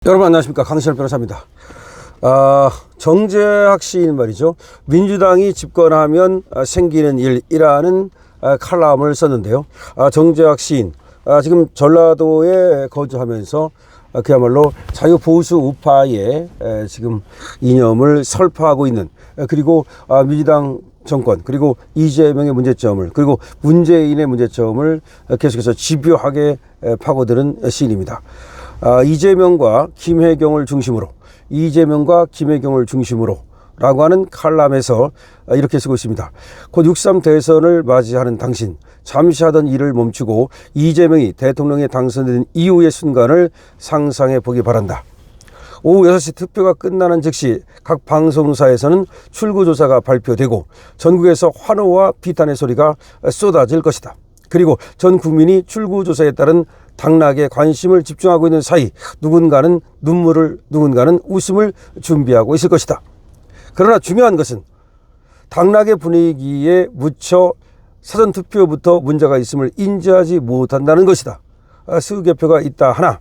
여러분 안녕하십니까, 강신엽 변호사입니다. 정재학 시인 말이죠, 민주당이 집권하면 생기는 일이라는 칼럼을 썼는데요. 정재학 시인, 지금 전라도에 거주하면서 그야말로 자유보수 우파의 지금 이념을 설파하고 있는, 그리고 민주당 정권, 그리고 이재명의 문제점을, 그리고 문재인의 문제점을 계속해서 집요하게 파고드는 시인입니다. 이재명과 김혜경을 중심으로 라고 하는 칼럼에서 이렇게 쓰고 있습니다. 곧 6.3 대선을 맞이하는 당신, 잠시 하던 일을 멈추고 이재명이 대통령에 당선된 이후의 순간을 상상해 보기 바란다. 오후 6시 투표가 끝나는 즉시 각 방송사에서는 출구조사가 발표되고 전국에서 환호와 비탄의 소리가 쏟아질 것이다. 그리고 전 국민이 출구조사에 따른 당락에 관심을 집중하고 있는 사이 누군가는 눈물을, 누군가는 웃음을 준비하고 있을 것이다. 그러나 중요한 것은 당락의 분위기에 묻혀 사전투표부터 문제가 있음을 인지하지 못한다는 것이다. 수개표가 있다 하나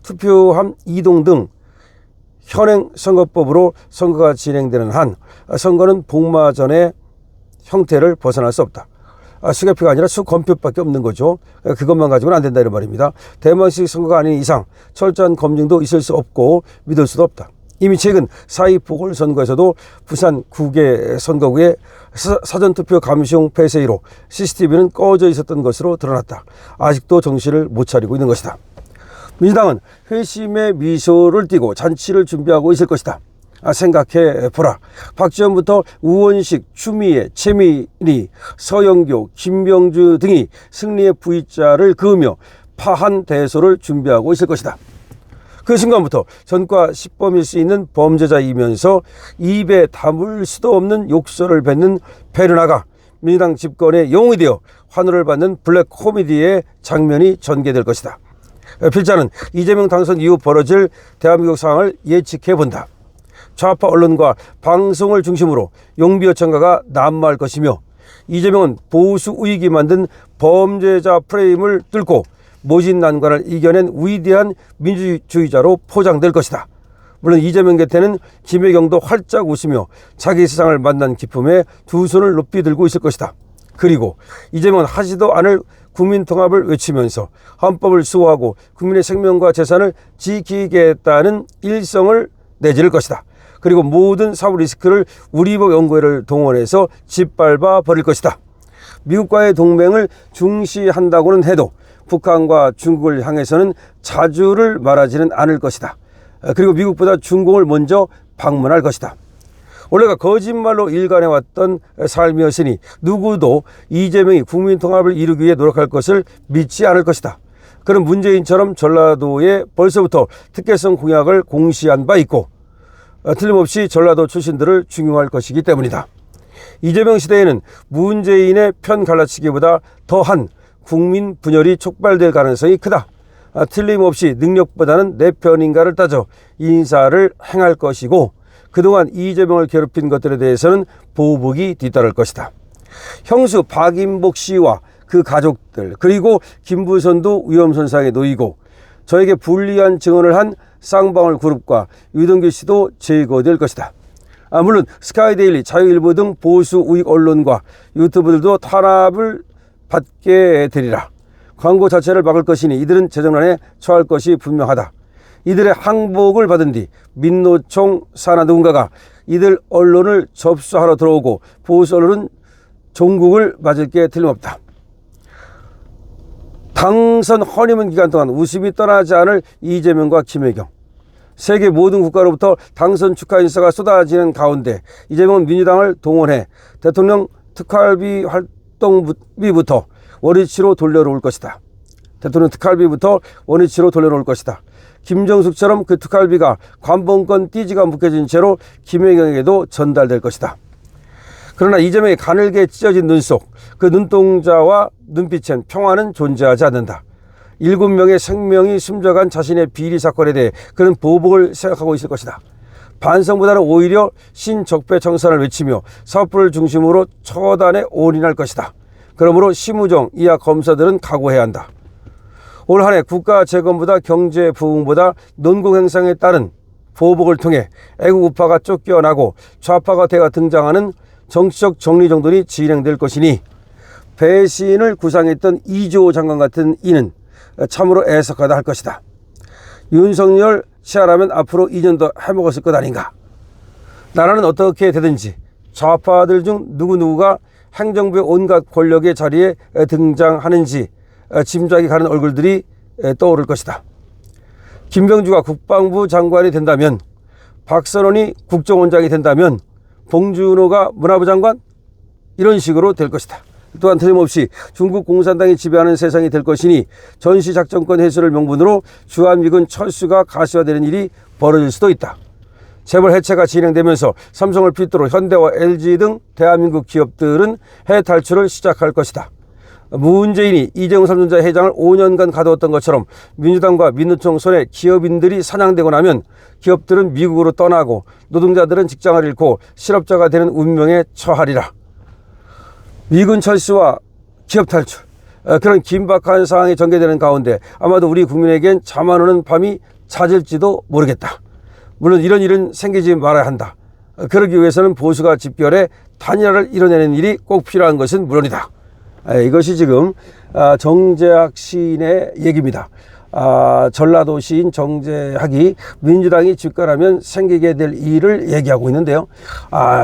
투표함 이동 등 현행 선거법으로 선거가 진행되는 한 선거는 복마전의 형태를 벗어날 수 없다. 수개표가 아니라 수검표밖에 없는 거죠. 그것만 가지고는 안 된다 이런 말입니다. 대만식 선거가 아닌 이상 철저한 검증도 있을 수 없고 믿을 수도 없다. 이미 최근 4.2 보궐선거에서도 부산 9개 선거구의 사전투표 감시용 폐쇄로 CCTV는 꺼져 있었던 것으로 드러났다. 아직도 정신을 못 차리고 있는 것이다. 민주당은 회심의 미소를 띠고 잔치를 준비하고 있을 것이다. 생각해 보라. 박지원부터 우원식, 추미애, 최민희, 서영교, 김병주 등이 승리의 V자를 그으며 파한 대소를 준비하고 있을 것이다. 그 순간부터 전과 시범일 수 있는 범죄자이면서 입에 담을 수도 없는 욕설을 뱉는 페르나가 민주당 집권의 영웅이 되어 환호를 받는 블랙 코미디의 장면이 전개될 것이다. 필자는 이재명 당선 이후 벌어질 대한민국 상황을 예측해 본다. 좌파 언론과 방송을 중심으로 용비어천가가 난무할 것이며 이재명은 보수 우익이 만든 범죄자 프레임을 뚫고 모진 난관을 이겨낸 위대한 민주주의자로 포장될 것이다. 물론 이재명 곁에는 김혜경도 활짝 웃으며 자기 세상을 만난 기쁨에 두 손을 높이 들고 있을 것이다. 그리고 이재명은 하지도 않을 국민통합을 외치면서 헌법을 수호하고 국민의 생명과 재산을 지키겠다는 일성을 내지를 것이다. 그리고 모든 사법 리스크를 우리법 연구회를 동원해서 짓밟아 버릴 것이다. 미국과의 동맹을 중시한다고는 해도 북한과 중국을 향해서는 자주를 말하지는 않을 것이다. 그리고 미국보다 중공을 먼저 방문할 것이다. 원래가 거짓말로 일관해왔던 삶이었으니 누구도 이재명이 국민통합을 이루기 위해 노력할 것을 믿지 않을 것이다. 그는 문재인처럼 전라도에 벌써부터 특혜성 공약을 공시한 바 있고 틀림없이 전라도 출신들을 중용할 것이기 때문이다. 이재명 시대에는 문재인의 편 갈라치기보다 더한 국민 분열이 촉발될 가능성이 크다. 틀림없이 능력보다는 내 편인가를 따져 인사를 행할 것이고 그동안 이재명을 괴롭힌 것들에 대해서는 보복이 뒤따를 것이다. 형수 박인복 씨와 그 가족들, 그리고 김부선도 위험선상에 놓이고 저에게 불리한 증언을 한 쌍방울 그룹과 유동규 씨도 제거될 것이다. 물론 스카이데일리, 자유일보 등 보수 우익 언론과 유튜브들도 탄압을 받게 되리라. 광고 자체를 막을 것이니 이들은 재정난에 처할 것이 분명하다. 이들의 항복을 받은 뒤 민노총 산하 누군가가 이들 언론을 접수하러 들어오고 보수 언론은 종국을 맞을 게 틀림없다. 당선 허니문 기간 동안 웃음이 떠나지 않을 이재명과 김혜경. 세계 모든 국가로부터 당선 축하 인사가 쏟아지는 가운데 이재명은 민주당을 동원해 대통령 특활비 활동비부터 원위치로 돌려놓을 것이다. 김정숙처럼 그 특활비가 관봉권 띠지가 묶여진 채로 김혜경에게도 전달될 것이다. 그러나 이재명의 가늘게 찢어진 눈 속 그 눈동자와 눈빛엔 평화는 존재하지 않는다. 7명의 생명이 숨져간 자신의 비리 사건에 대해 그는 보복을 생각하고 있을 것이다. 반성보다는 오히려 신적폐청산을 외치며 사법부를 중심으로 처단에 올인할 것이다. 그러므로 심우정 이하 검사들은 각오해야 한다. 올 한 해 국가 재건보다 경제 부흥보다 논공 행상에 따른 보복을 통해 애국 우파가 쫓겨나고 좌파가 되어 등장하는 정치적 정리정돈이 진행될 것이니 배신을 구상했던 이조 장관 같은 이는 참으로 애석하다 할 것이다. 윤석열 시하라면 앞으로 2년도 해먹었을 것 아닌가. 나라는 어떻게 되든지 좌파들 중 누구누구가 행정부의 온갖 권력의 자리에 등장하는지 짐작이 가는 얼굴들이 떠오를 것이다. 김병주가 국방부 장관이 된다면, 박선원이 국정원장이 된다면, 봉준호가 문화부 장관? 이런 식으로 될 것이다. 또한 틀림없이 중국 공산당이 지배하는 세상이 될 것이니 전시작전권 해소를 명분으로 주한미군 철수가 가시화되는 일이 벌어질 수도 있다. 재벌 해체가 진행되면서 삼성을 필두로 현대와 LG 등 대한민국 기업들은 해외 탈출을 시작할 것이다. 문재인이 이재용 삼성전자 회장을 5년간 가두었던 것처럼 민주당과 민노총 손에 기업인들이 사냥되고 나면 기업들은 미국으로 떠나고 노동자들은 직장을 잃고 실업자가 되는 운명에 처하리라. 미군 철수와 기업 탈출, 그런 긴박한 상황이 전개되는 가운데 아마도 우리 국민에겐 잠 안 오는 밤이 잦을지도 모르겠다. 물론 이런 일은 생기지 말아야 한다. 그러기 위해서는 보수가 집결해 단일화를 이뤄내는 일이 꼭 필요한 것은 물론이다. 이것이 지금 정재학 시인의 얘기입니다. 전라도 시인 정재학이 민주당이 집권하면 생기게 될 일을 얘기하고 있는데요.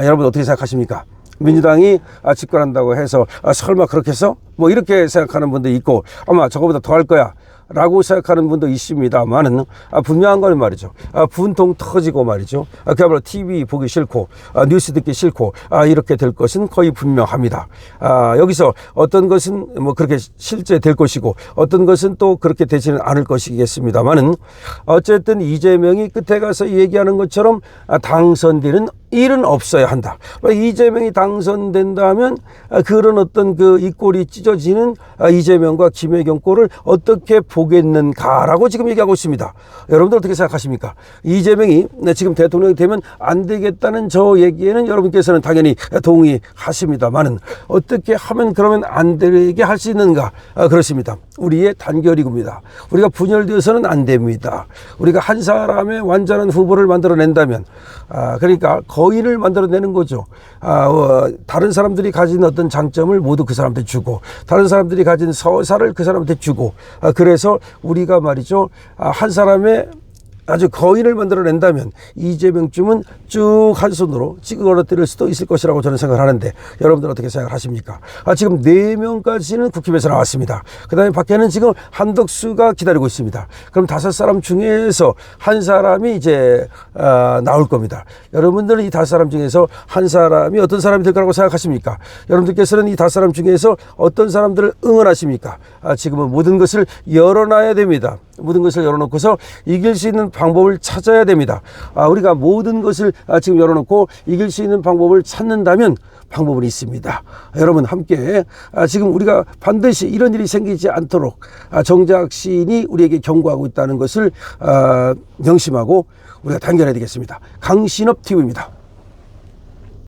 여러분 어떻게 생각하십니까? 민주당이 집권한다고 해서 설마 그렇게 해서 뭐 이렇게 생각하는 분도 있고 아마 저거보다 더 할 거야 라고 생각하는 분도 있습니다만은 분명한 건 말이죠. 분통 터지고 말이죠. 그야말로 TV 보기 싫고 뉴스 듣기 싫고 이렇게 될 것은 거의 분명합니다. 여기서 어떤 것은 뭐 그렇게 실제 될 것이고 어떤 것은 또 그렇게 되지는 않을 것이겠습니다만은 어쨌든 이재명이 끝에 가서 얘기하는 것처럼 당선되는 일은 없어야 한다. 이재명이 당선된다면 그런 어떤 그 이 꼴이 찢어지는 이재명과 김혜경 꼴을 어떻게 보겠는가라고 지금 얘기하고 있습니다. 여러분들 어떻게 생각하십니까? 이재명이 지금 대통령이 되면 안 되겠다는 저 얘기에는 여러분께서는 당연히 동의하십니다만은 어떻게 하면 그러면 안 되게 할 수 있는가? 그렇습니다. 우리의 단결이고입니다. 우리가 분열되어서는 안 됩니다. 우리가 한 사람의 완전한 후보를 만들어낸다면 그러니까 거인을 만들어내는 거죠. 다른 사람들이 가진 어떤 장점을 모두 그 사람한테 주고 다른 사람들이 가진 서사를 그 사람한테 주고 그래서 우리가 말이죠. 한 사람의 아주 거인을 만들어낸다면 이재명쯤은 쭉 한 손으로 찌그러뜨릴 수도 있을 것이라고 저는 생각을 하는데 여러분들 어떻게 생각하십니까? 지금 4명까지는 국힘에서 나왔습니다. 그 다음에 밖에는 지금 한덕수가 기다리고 있습니다. 그럼 5사람 중에서 한 사람이 이제 나올 겁니다. 여러분들은 이 5사람 중에서 한 사람이 어떤 사람이 될 거라고 생각하십니까? 여러분들께서는 이 5사람 중에서 어떤 사람들을 응원하십니까? 지금은 모든 것을 열어놔야 됩니다. 모든 것을 열어놓고서 이길 수 있는 방법을 찾아야 됩니다. 우리가 모든 것을 지금 열어놓고 이길 수 있는 방법을 찾는다면 방법은 있습니다. 여러분 함께 지금 우리가 반드시 이런 일이 생기지 않도록 정재학 시인이 우리에게 경고하고 있다는 것을 명심하고 우리가 단결해야 되겠습니다. 강신업 TV입니다.